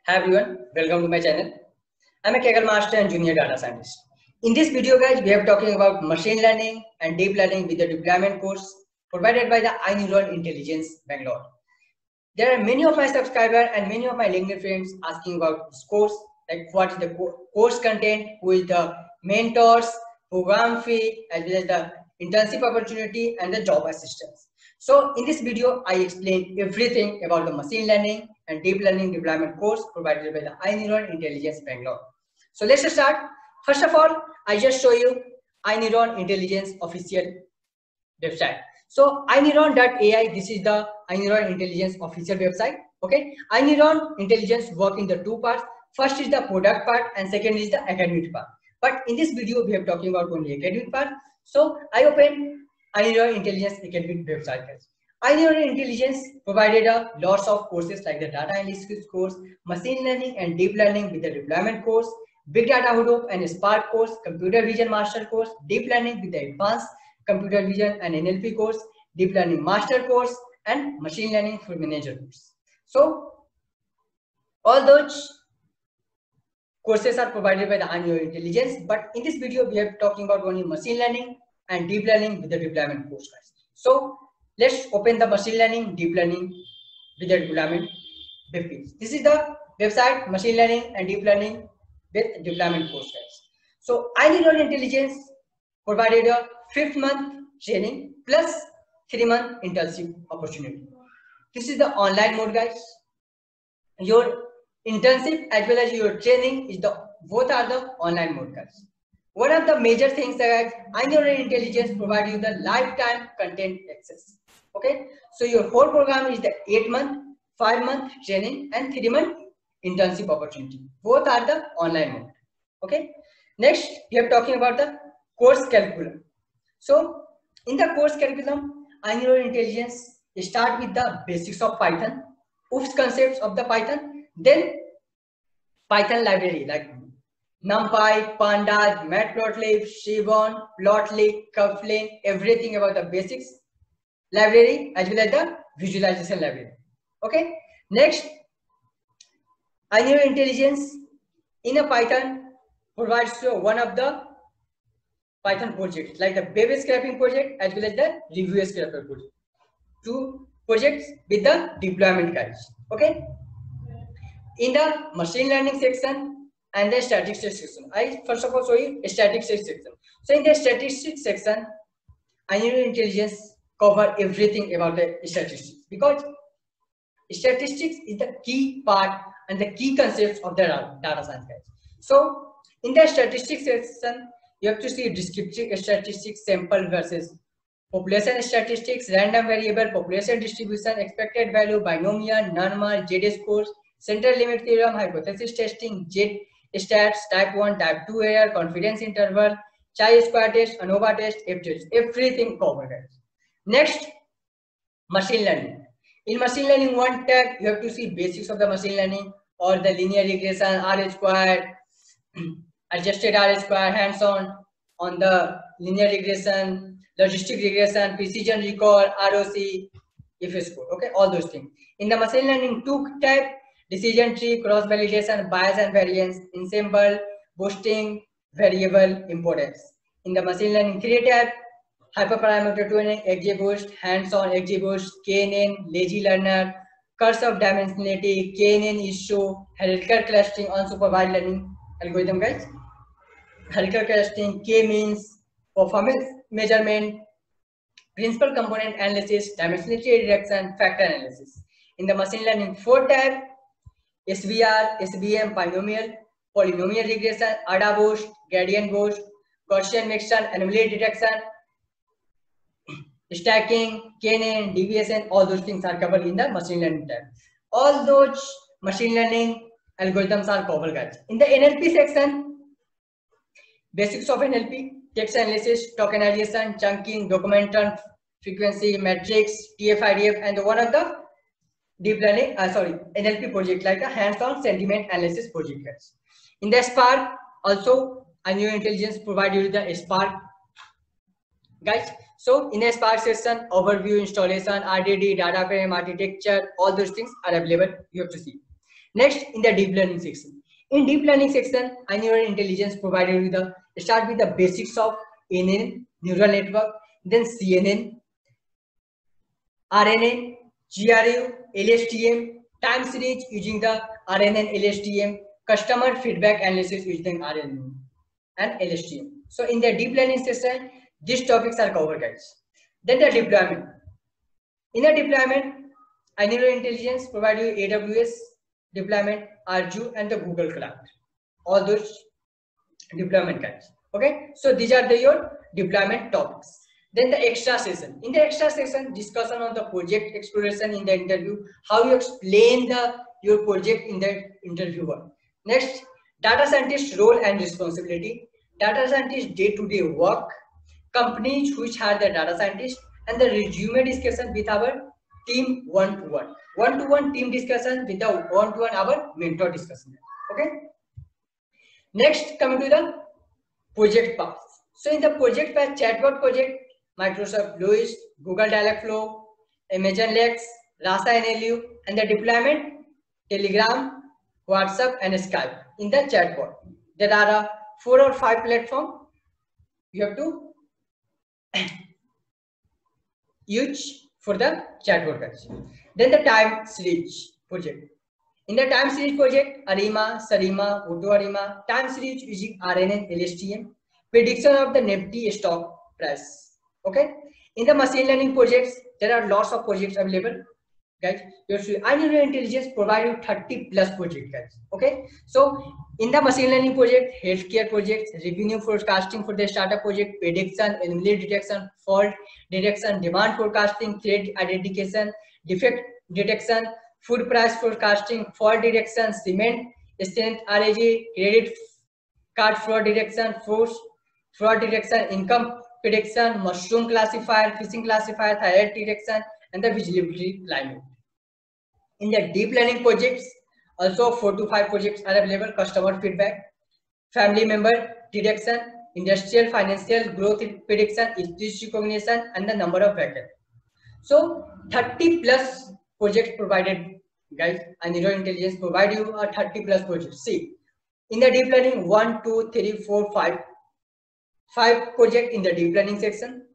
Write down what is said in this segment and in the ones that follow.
Hi everyone, welcome to my channel. I'm a Kaggle Master and Junior Data Scientist. In this video guys, we are talking about machine learning and deep learning with the deployment course provided by the iNeuron Intelligence Bangalore. There are many of my subscribers and many of my LinkedIn friends asking about this course, like what is the course content, who is the mentors, program fee, as well as the internship opportunity and the job assistance. So in this video, I explain everything about the machine learning and deep learning deployment course provided by the iNeuron Intelligence Bangalore. So let's start. First of all, I just show you iNeuron Intelligence official website. So iNeuron.ai, this is the iNeuron Intelligence official website. Okay, iNeuron Intelligence work in the two parts. First is the product part and second is the academic part. But in this video, we are talking about only academic part. So I open iNeuron Intelligence academic website. iNeuron Intelligence provided a lots of courses like the data analytics course, machine learning and deep learning with the deployment course, big data Hadoop and Spark course, computer vision master course, deep learning with the advanced computer vision and NLP course, deep learning master course, and machine learning for manager course. So all those courses are provided by the iNeuron Intelligence, but in this video we are talking about only machine learning and deep learning with the deployment course, guys. So let's open the machine learning, deep learning with the deployment web page. This is the website machine learning and deep learning with deployment course, guys. So iNeuron Intelligence provided a 5th month training plus 3-month internship opportunity. This is the online mode, guys. Your internship as well as your training is both are the online mode, guys. One of the major things that iNeuron Intelligence provide you the lifetime content access. Okay, so your whole program is the 8-month, 5-month training and 3-month internship opportunity. Both are the online mode. Okay, next we are talking about the course curriculum. So in the course curriculum, iNeuron Intelligence start with the basics of Python, OOPS concepts of the Python, then Python library like NumPy, Pandas, Matplotlib, Seaborn, Plotly, Kubelet, everything about the basics library as well as the visualization library. Okay. Next, iNeuron Intelligence in a Python provides one of the Python projects like the baby scraping project as well as the review scraper project. Two projects with the deployment guides. Okay. In the machine learning section and the statistics section, I first of all show you statistics section. So in the statistics section, iNeuron Intelligence cover everything about the statistics because statistics is the key part and the key concepts of the data science, guys. So in the statistics section, you have to see descriptive statistics, sample versus population statistics, random variable, population distribution, expected value, binomial, normal, z-scores, central limit theorem, hypothesis testing, z-stats, type 1, type 2 error, confidence interval, chi-square test, ANOVA test, F-test, everything covered. Next, machine learning. In machine learning, one tag, you have to see basics of the machine learning or the linear regression, R-squared, adjusted R-square, hands-on on the linear regression, logistic regression, precision recall, ROC, F-score, okay, all those things. In the machine learning 2 type, decision tree, cross validation, bias and variance, ensemble, boosting, variable importance. In the machine learning 3 type, hyperparameter tuning, XGBoost, hands-on XGBoost, KNN, lazy learner, curse of dimensionality, KNN issue, hierarchical clustering, unsupervised learning algorithm, guys. Hierarchical clustering, K-means, performance measurement, principal component analysis, dimensionality reduction, factor analysis. In the machine learning 4 type, SVR, SVM, polynomial regression, ADA boost, gradient boost, Gaussian mixture, anomaly detection, stacking, KNN, deviation, all those things are covered in the machine learning type. All those machine learning algorithms are covered, guys. In the NLP section, basics of NLP, text analysis, tokenization, chunking, document frequency, matrix, TF-IDF, and one of the deep learning, NLP project like a hands-on sentiment analysis project, guys. In the Spark, also iNeuron Intelligence provide you the Spark, guys. So in a Spark session, overview, installation, RDD, data frame, architecture, all those things are available. You have to see. Next, in the deep learning section. In deep learning section, neural intelligence provided with the start with the basics of NN, neural network, then CNN, RNN, GRU, LSTM, time series using the RNN, LSTM, customer feedback analysis using RNN and LSTM. So in the deep learning session, these topics are covered, guys. Then the deployment. In the deployment, neural intelligence provide you AWS deployment, Azure, and the Google Cloud. All those deployment guys. Okay, so these are your deployment topics. Then the extra session. In the extra session, discussion on the project exploration in the interview, how you explain your project in the interviewer. Next, data scientist role and responsibility. Data scientist day-to-day work, companies which hire the data scientist, and the resume discussion with our team one-to-one team discussion with the one-to-one our mentor discussion. Okay. Next, coming to the project path. So in the project path, chatbot project, Microsoft Lewis, Google Dialogflow, Amazon Lex, Rasa NLU, and the deployment, Telegram, WhatsApp, and Skype in the chatbot. There are 4 or 5 platforms you have to use for the chatbot guys. Then the time series project. In the time series project, ARIMA, SARIMA, AutoARIMA, time series using RNN, LSTM, prediction of the Nifty stock price. Okay. In the machine learning projects, there are lots of projects available, guys. Neural intelligence provide you 30 plus projects, guys. Okay. So in the machine learning project, healthcare projects, revenue forecasting for the startup project, prediction, anomaly detection, fault detection, demand forecasting, threat identification, defect detection, food price forecasting, fault detection, cement strength RAG, credit card fraud detection, fraud detection, income prediction, mushroom classifier, phishing classifier, thyroid detection, and the visibility climate. In the deep learning projects, also 4 to 5 projects are available: customer feedback, family member detection, industrial financial growth prediction, speech recognition, and the number of vacancies. So 30 plus projects provided, guys, and neural intelligence provide you a 30 plus projects. See, in the deep learning, 1, 2, 3, 4, 5 projects in the deep learning section.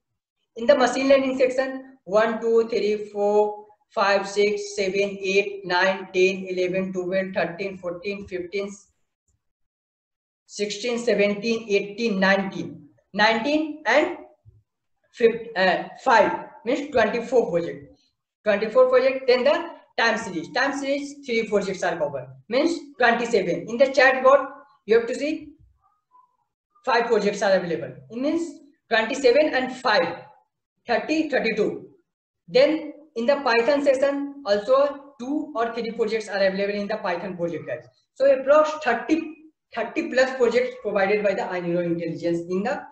In the machine learning section, 1, 2, 3, 4, 5, 6, 7, 8, 9, 10, 11, 12, 13, 14, 15, 16, 17, 18, 19 and 5 means 24 project. 24 project. Then the time series. Time series 3 projects are covered. Means 27. In the chatbot, you have to see 5 projects are available. It means 27 and 5, 30, 32. Then in the Python session, also 2 or 3 projects are available in the Python project, guys. So approx 30 plus projects provided by the neural intelligence in the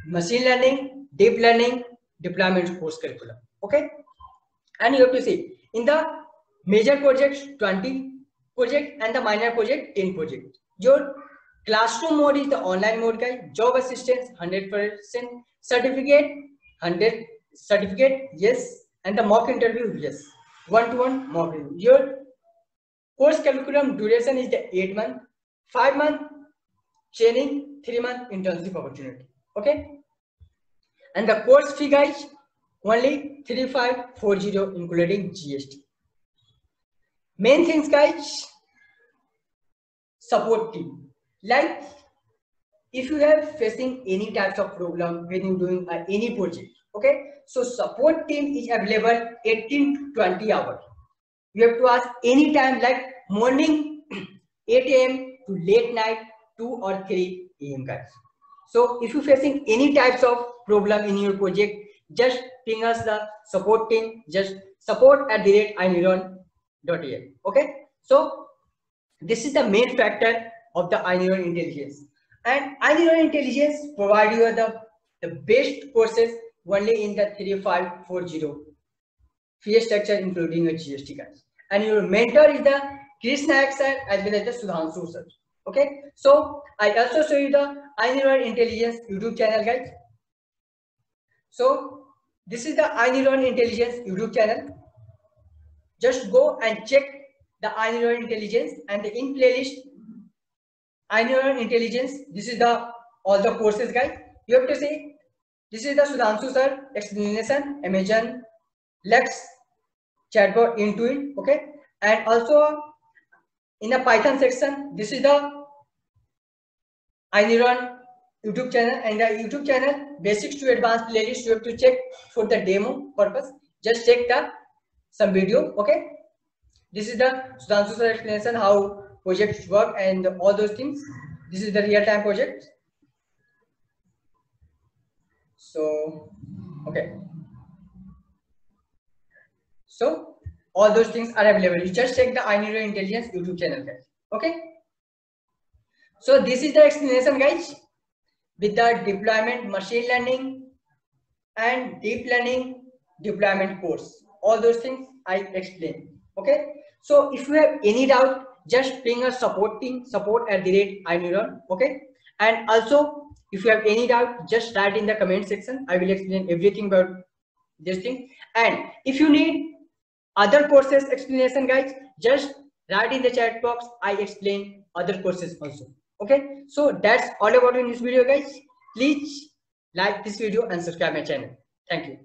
machine learning, deep learning, deployment course curriculum. Okay. And you have to see in the major projects 20 project and the minor project 10 project. Your classroom mode is the online mode, guys. Job assistance 100%, certificate 100 certificate, yes, and the mock interview, yes, one-to-one mock interview. Your course curriculum duration is the 8 month, 5 month training, 3 month internship opportunity. Okay, and the course fee, guys, only 3540 including GST. Main things, guys, support team. Like if you have facing any types of problem when you doing any project, okay, so support team is available 18 to 20 hours. You have to ask any time, like morning 8 AM to late night 2 or 3 AM, guys. So if you facing any types of problem in your project, just ping us the support team, just support@ineuron.ai. Okay, so this is the main factor of the neural intelligence, and neural intelligence provide you the best courses only in the 3540 fee structure including a GST, guys. And your mentor is the Chris Nayak sir as well as the Sudhanshu sir. Okay, so I also show you the neural intelligence YouTube channel, guys. So this is the neural intelligence YouTube channel. Just go and check the iNeural Intelligence, and the in playlist iNeural Intelligence. This is the all the courses, guys. You have to say this is the Sudhanshu sir explanation, Amazon Lex chatbot Intuit, okay, and also in the Python section, this is the iNeuron YouTube channel, and the YouTube channel basics to advanced playlist. You have to check for the demo purpose. Just check the some video, okay. This is the Sudhanshu sir explanation how projects work and all those things. This is the real-time project. So, okay. So all those things are available. You just check the iNeural Intelligence YouTube channel, guys. Okay. So this is the explanation, guys, with the deployment machine learning and deep learning deployment course. All those things I explained. Okay. So if you have any doubt, just ping us support@iNeuron. Okay. And also, if you have any doubt, just write in the comment section. I will explain everything about this thing. And if you need other courses explanation, guys, just write in the chat box. I explain other courses also. Okay. So that's all about in this video, guys. Please like this video and subscribe my channel. Thank you.